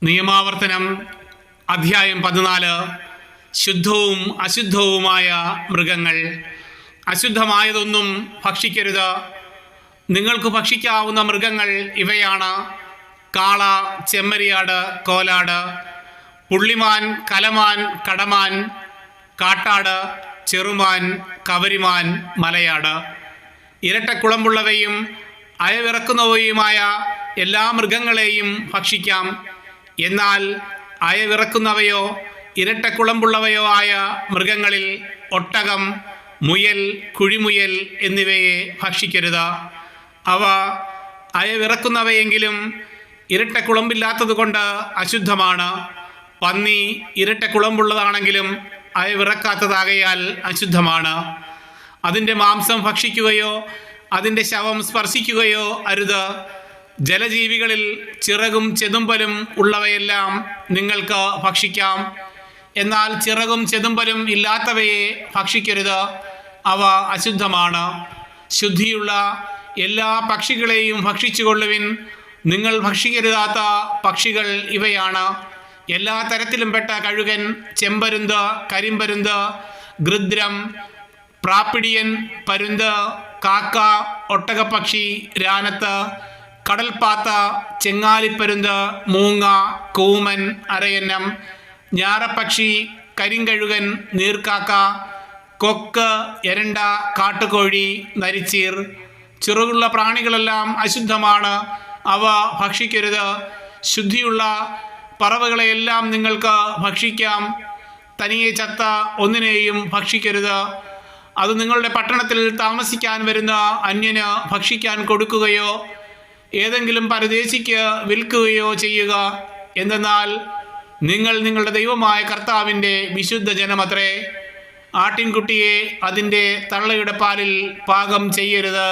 നിയമാവർത്തനം അധ്യായം 14. ശുദ്ധവും അശുദ്ധവുമായ മൃഗങ്ങൾ. അശുദ്ധമായതൊന്നും ഭക്ഷിക്കരുത്. നിങ്ങൾക്ക് ഭക്ഷിക്കാവുന്ന മൃഗങ്ങൾ ഇവയാണ്: കാള, ചെമ്മരിയാട്, കോലാട്, പുള്ളിമാൻ, കലമാൻ, കടമാൻ, കാട്ടാട്, ചെറുമാൻ, കവരിമാൻ, മലയാട്. ഇരട്ടക്കുളമ്പുള്ളവയും അയവിറക്കുന്നവയുമായ എല്ലാ മൃഗങ്ങളെയും ഭക്ഷിക്കാം. എന്നാൽ അയവിറക്കുന്നവയോ ഇരട്ടക്കുളമ്പുള്ളവയോ ആയ മൃഗങ്ങളിൽ ഒട്ടകം, മുയൽ, കുഴിമുയൽ എന്നിവയെ ഭക്ഷിക്കരുത്. അവ അയവിറക്കുന്നവയെങ്കിലും ഇരട്ടക്കുളമ്പില്ലാത്തതുകൊണ്ട് അശുദ്ധമാണ്. പന്നി ഇരട്ടക്കുളമ്പുള്ളതാണെങ്കിലും അയവിറക്കാത്തതാകയാൽ അശുദ്ധമാണ്. അതിൻ്റെ മാംസം ഭക്ഷിക്കുകയോ അതിൻ്റെ ശവം സ്പർശിക്കുകയോ അരുത്. ജലജീവികളിൽ ചിറകും ചെതുമ്പലും ഉള്ളവയെല്ലാം നിങ്ങൾക്ക് ഭക്ഷിക്കാം. എന്നാൽ ചിറകും ചെതുമ്പലും ഇല്ലാത്തവയെ ഭക്ഷിക്കരുത്, അവ അശുദ്ധമാണ്. ശുദ്ധിയുള്ള എല്ലാ പക്ഷികളെയും ഭക്ഷിച്ചുകൊള്ളുവിൻ. നിങ്ങൾ ഭക്ഷിക്കരുതാത്ത പക്ഷികൾ ഇവയാണ്: എല്ലാ തരത്തിലും പെട്ട കഴുകൻ, ചെമ്പരുന്ത്, കരിമ്പരുന്ത്, ഗൃദ്രം, പ്രാപ്പിടിയൻ, പരുന്ത്, കാക്ക, ഒട്ടകപ്പക്ഷി, രാനത്ത്, കടൽപ്പാത്ത, ചെങ്ങാലിപ്പരുന്ത്, മൂങ്ങ, കൂമൻ, അരയന്നം, ഞാറപ്പക്ഷി, കരിങ്കഴുകൻ, നീർക്കാക്ക, കൊക്ക്, എരണ്ട, കാട്ടുകോഴി, നരിച്ചീർ. ചിറകുള്ള പ്രാണികളെല്ലാം അശുദ്ധമാണ്, അവ ഭക്ഷിക്കരുത്. ശുദ്ധിയുള്ള പറവകളെയെല്ലാം നിങ്ങൾക്ക് ഭക്ഷിക്കാം. തനിയെ ചത്ത ഒന്നിനെയും ഭക്ഷിക്കരുത്. അത് നിങ്ങളുടെ പട്ടണത്തിൽ താമസിക്കാൻ വരുന്ന അന്യന് ഭക്ഷിക്കാൻ കൊടുക്കുകയോ ഏതെങ്കിലും പരദേശിക്ക് വിൽക്കുകയോ ചെയ്യുക. എന്തെന്നാൽ നിങ്ങൾ നിങ്ങളുടെ ദൈവമായ കർത്താവിൻ്റെ വിശുദ്ധ ജനമത്രേ. ആട്ടിൻകുട്ടിയെ അതിൻ്റെ തള്ളയുടെ പാലിൽ പാകം ചെയ്യരുത്.